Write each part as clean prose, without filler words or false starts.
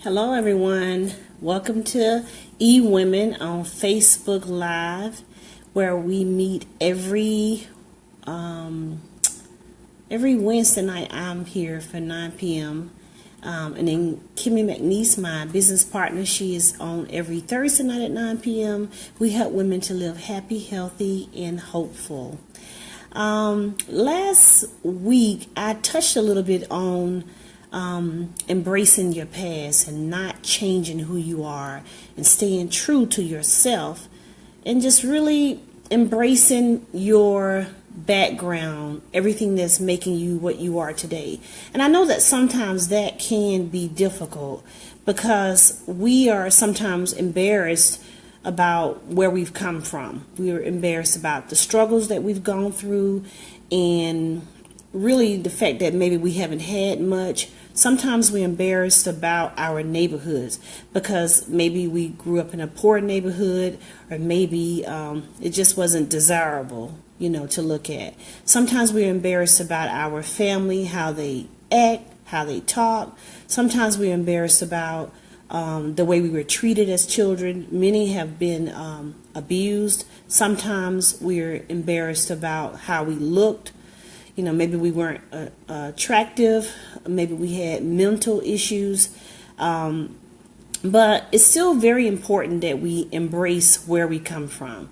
Hello, everyone. Welcome to eWomen on Facebook Live, where we meet every Wednesday night. I'm here for 9 p.m. And then Kimmy McNeese, my business partner, she is on every Thursday night at 9 p.m. We help women to live happy, healthy, and hopeful. Last week, I touched a little bit on embracing your past and not changing who you are and staying true to yourself and just really embracing your background, everything that's making you what you are today. And I know that sometimes that can be difficult because we are sometimes embarrassed about where we've come from. We are embarrassed about the struggles that we've gone through and really the fact that maybe we haven't had much. Sometimes we're embarrassed about our neighborhoods because maybe we grew up in a poor neighborhood, or maybe it just wasn't desirable, to look at. Sometimes we're embarrassed about our family, how they act, how they talk. Sometimes we're embarrassed about the way we were treated as children. Many have been abused. Sometimes we're embarrassed about how we looked. Maybe we weren't attractive. Maybe we had mental issues. But it's still very important that we embrace where we come from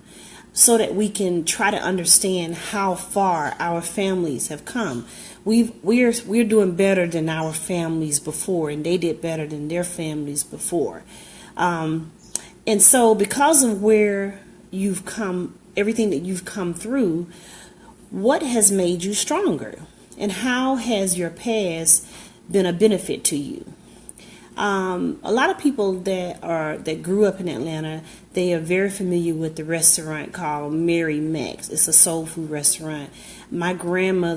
so that we can try to understand how far our families have come. We're doing better than our families before, and they did better than their families before. And so because of where you've come, everything that you've come through, what has made you stronger, and how has your past been a benefit to you? A lot of people that grew up in Atlanta, they are very familiar with the restaurant called Mary Mac's. It's a soul food restaurant. My grandma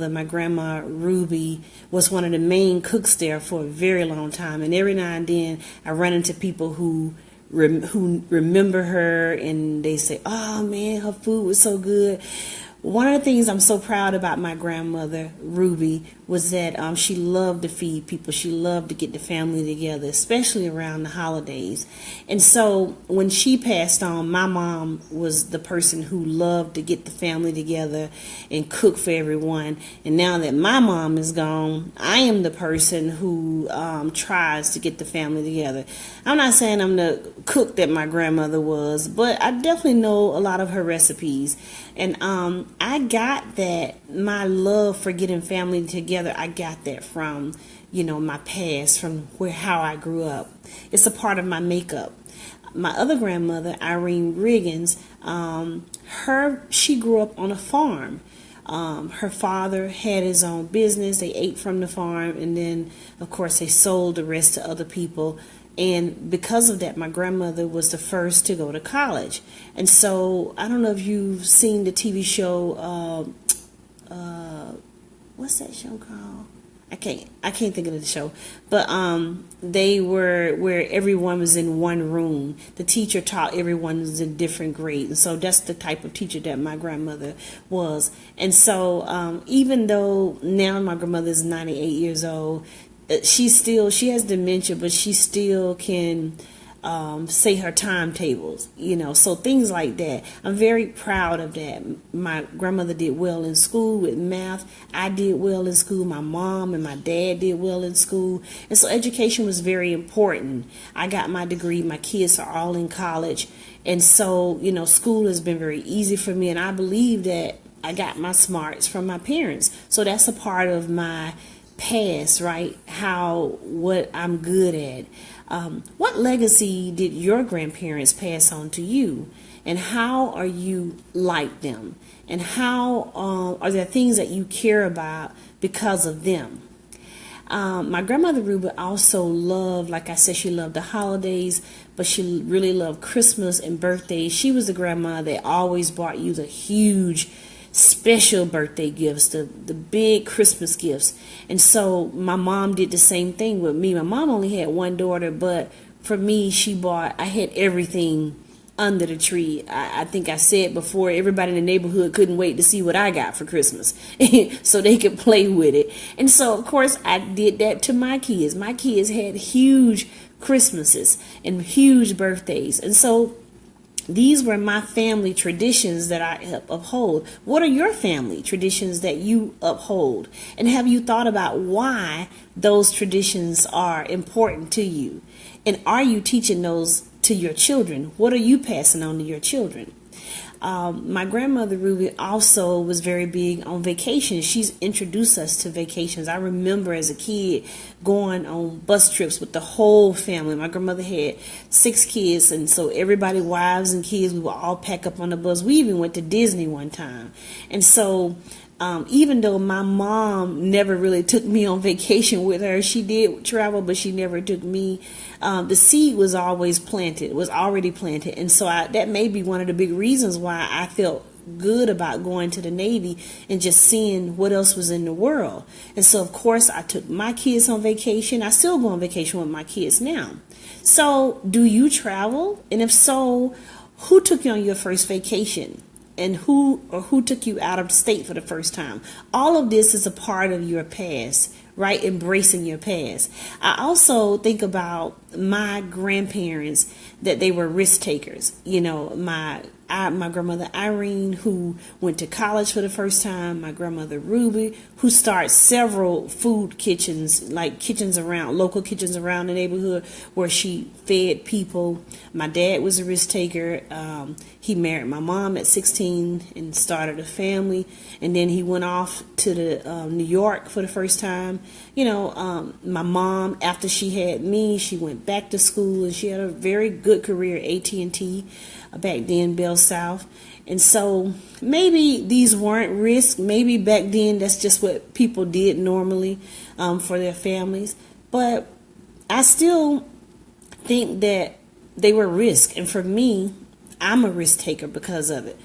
Ruby, was one of the main cooks there for a very long time, and every now and then I run into people who remember her, and they say, "Oh man, her food was so good." One of the things I'm so proud about my grandmother, Ruby, was that she loved to feed people. She loved to get the family together, especially around the holidays. And so when she passed on, my mom was the person who loved to get the family together and cook for everyone. And now that my mom is gone, I am the person who tries to get the family together. I'm not saying I'm the cook that my grandmother was, but I definitely know a lot of her recipes. And I got that, my love for getting family together, I got that from, my past, from how I grew up. It's a part of my makeup. My other grandmother, Irene Riggins, she grew up on a farm. Her father had his own business. They ate from the farm, and then, of course, they sold the rest to other people. And because of that, my grandmother was the first to go to college. And so I don't know if you've seen the TV show, what's that show called? I can't think of the show. But they were where everyone was in one room. The teacher taught everyone was in different grades. And so that's the type of teacher that my grandmother was. And so even though now my grandmother is 98 years old, she has dementia, but she still can say her timetables, so things like that. I'm very proud of that. My grandmother did well in school with math. I did well in school. My mom and my dad did well in school. And so education was very important. I got my degree. My kids are all in college. And so, school has been very easy for me. And I believe that I got my smarts from my parents. So that's a part of my past, right? What I'm good at. What legacy did your grandparents pass on to you, and how are you like them, and how are there things that you care about because of them? My grandmother Ruby also loved, like I said, she loved the holidays, but she really loved Christmas and birthdays. She was the grandma that always bought you the huge special birthday gifts, the big Christmas gifts. And so my mom did the same thing with me. My mom only had one daughter, but for me, I had everything under the tree. I think I said before, everybody in the neighborhood couldn't wait to see what I got for Christmas so they could play with it. And so, of course, I did that to my kids. My kids had huge Christmases and huge birthdays. And so these were my family traditions that I uphold. What are your family traditions that you uphold? And have you thought about why those traditions are important to you? And are you teaching those to your children? What are you passing on to your children? My grandmother Ruby also was very big on vacations. She's introduced us to vacations. I remember as a kid going on bus trips with the whole family. My grandmother had 6 kids, and so everybody, wives and kids, we would all pack up on the bus. We even went to Disney one time. And so even though my mom never really took me on vacation with her, she did travel, but she never took me. The seed was always planted, was already planted. And so that may be one of the big reasons why I felt good about going to the Navy and just seeing what else was in the world. And so, of course, I took my kids on vacation. I still go on vacation with my kids now. So do you travel? And if so, who took you on your first vacation? And who took you out of state for the first time? All of this is a part of your past, right? Embracing your past. I also think about my grandparents, that they were risk takers. You know, my grandmother Irene, who went to college for the first time, my grandmother Ruby, who started several food kitchens, like kitchens around, local kitchens around the neighborhood where she fed people. My dad was a risk taker. He married my mom at 16 and started a family. And then he went off to the New York for the first time. You know, my mom, after she had me, she went back to school and she had a very good career at AT&T. Back then, Bell South. And so maybe these weren't risks. Maybe back then that's just what people did normally for their families. But I still think that they were risks. And for me, I'm a risk taker because of it.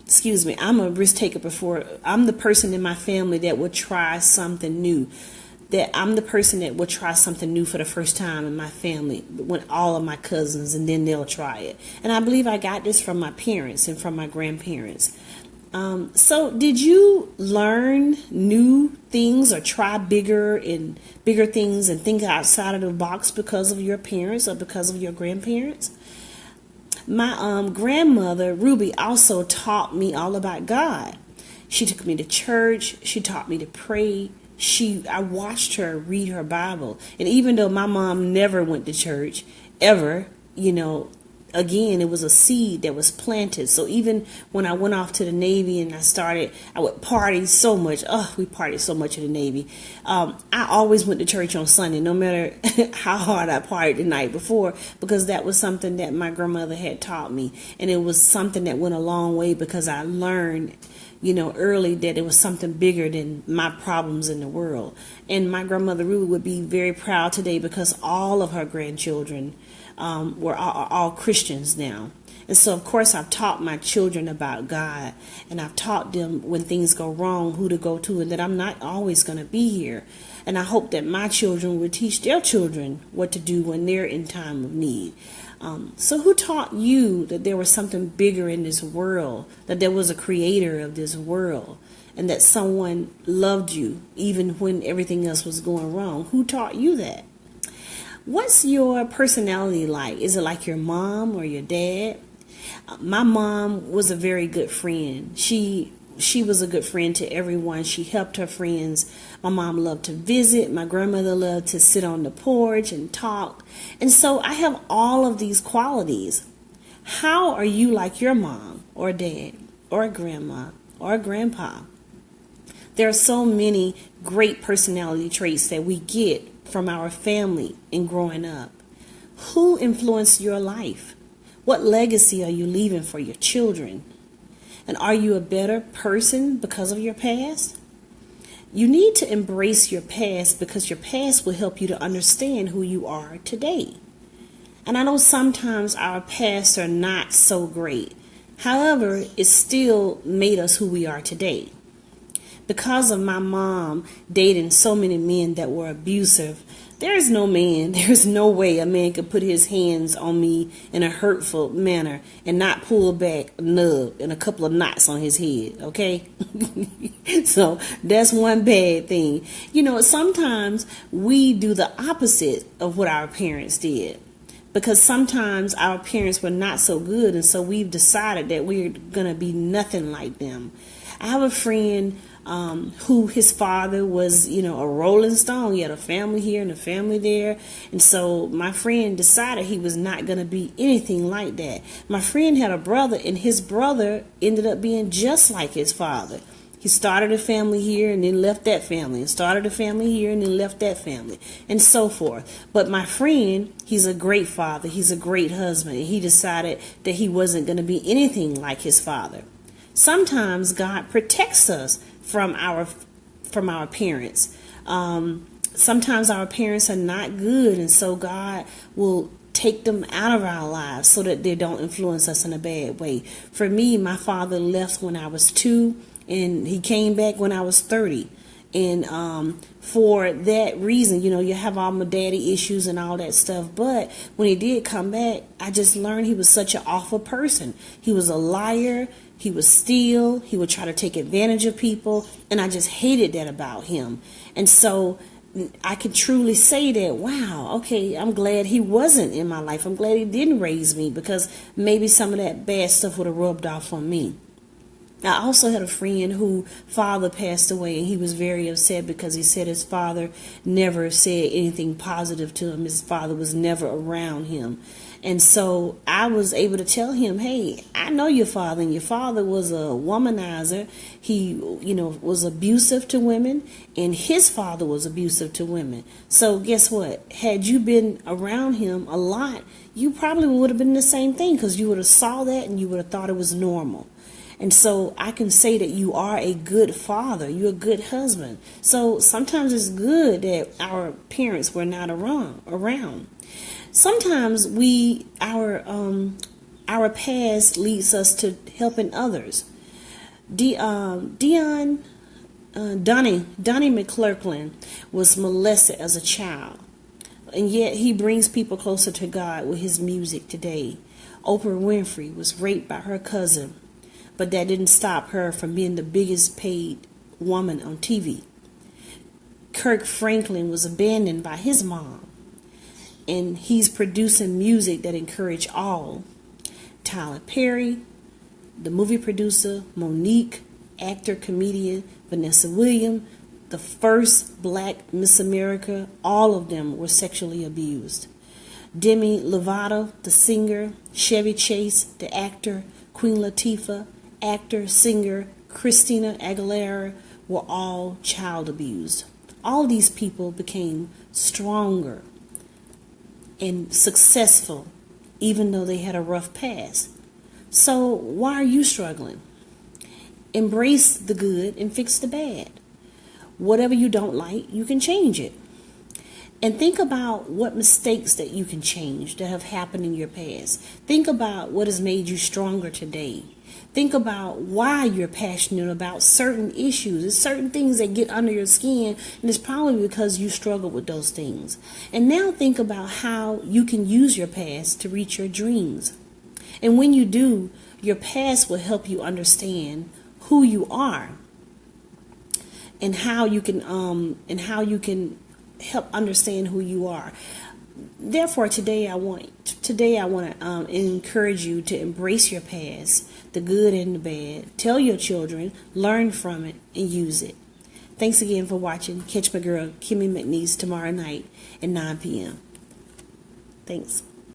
Excuse me, I'm a risk taker before. I'm the person in my family that would try something new. That I'm the person that will try something new for the first time in my family, when all of my cousins, and then they'll try it. And I believe I got this from my parents and from my grandparents. So did you learn new things or try bigger things and think outside of the box because of your parents or because of your grandparents? My grandmother, Ruby, also taught me all about God. She took me to church. She taught me to pray. I watched her read her Bible. And even though my mom never went to church, ever, you know, again, it was a seed that was planted. So even when I went off to the Navy and I would party so much. Oh, we partied so much in the Navy. I always went to church on Sunday, no matter how hard I partied the night before, because that was something that my grandmother had taught me. And it was something that went a long way because I learned, you know, early that it was something bigger than my problems in the world. And my grandmother Ruby would be very proud today because all of her grandchildren were all Christians now. And so, of course, I've taught my children about God, and I've taught them when things go wrong, who to go to, and that I'm not always going to be here. And I hope that my children will teach their children what to do when they're in time of need. So who taught you that there was something bigger in this world, that there was a creator of this world, and that someone loved you even when everything else was going wrong? Who taught you that? What's your personality like? Is it like your mom or your dad? My mom was a very good friend. She was a good friend to everyone. She helped her friends. My mom loved to visit. My grandmother loved to sit on the porch and talk. And so I have all of these qualities. How are you like your mom or dad or grandma or grandpa? There are so many great personality traits that we get from our family in growing up. Who influenced your life? What legacy are you leaving for your children? And are you a better person because of your past? You need to embrace your past because your past will help you to understand who you are today. And I know sometimes our pasts are not so great. However, it still made us who we are today. Because of my mom dating so many men that were abusive, There is no man, there's no way a man could put his hands on me in a hurtful manner and not pull back a nub and a couple of knots on his head, okay? So that's one bad thing. You know, sometimes we do the opposite of what our parents did, because sometimes our parents were not so good, and so we've decided that we're going to be nothing like them. I have a friend who his father was, a rolling stone. He had a family here and a family there. And so my friend decided he was not going to be anything like that. My friend had a brother, and his brother ended up being just like his father. He started a family here and then left that family, and started a family here and then left that family, and so forth. But my friend, he's a great father. He's a great husband. And he decided that he wasn't going to be anything like his father. Sometimes God protects us from our parents. Sometimes our parents are not good, and so God will take them out of our lives so that they don't influence us in a bad way. For me, my father left when I was 2, and he came back when I was 30. And for that reason, you have all my daddy issues and all that stuff. But when he did come back, I just learned he was such an awful person. He was a liar. He would steal. He would try to take advantage of people. And I just hated that about him. And so I could truly say that, wow, okay, I'm glad he wasn't in my life. I'm glad he didn't raise me, because maybe some of that bad stuff would have rubbed off on me. I also had a friend whose father passed away, and he was very upset because he said his father never said anything positive to him. His father was never around him. And so I was able to tell him, hey, I know your father, and your father was a womanizer. He, was abusive to women, and his father was abusive to women. So guess what? Had you been around him a lot, you probably would have been the same thing, because you would have saw that and you would have thought it was normal. And so I can say that you are a good father. You're a good husband. So sometimes it's good that our parents were not around. Sometimes our past leads us to helping others. Donnie McClurkin was molested as a child, and yet he brings people closer to God with his music today. Oprah Winfrey was raped by her cousin, but that didn't stop her from being the biggest paid woman on TV. Kirk Franklin was abandoned by his mom, and he's producing music that encourage all. Tyler Perry, the movie producer, Monique, actor, comedian, Vanessa Williams, the first black Miss America, all of them were sexually abused. Demi Lovato, the singer, Chevy Chase, the actor, Queen Latifah, actor, singer, Christina Aguilera, were all child abused. All these people became stronger and successful, even though they had a rough past. So why are you struggling? Embrace the good and fix the bad. Whatever you don't like, you can change it. And think about what mistakes that you can change that have happened in your past. Think about what has made you stronger today. Think about why you're passionate about certain issues. There's certain things that get under your skin, and it's probably because you struggle with those things. And now think about how you can use your past to reach your dreams. And when you do, your past will help you understand who you are, and how you can help understand who you are. Therefore, today I want to encourage you to embrace your past, the good and the bad. Tell your children, learn from it, and use it. Thanks again for watching. Catch my girl, Kimmy McNeese, tomorrow night at 9 p.m. Thanks.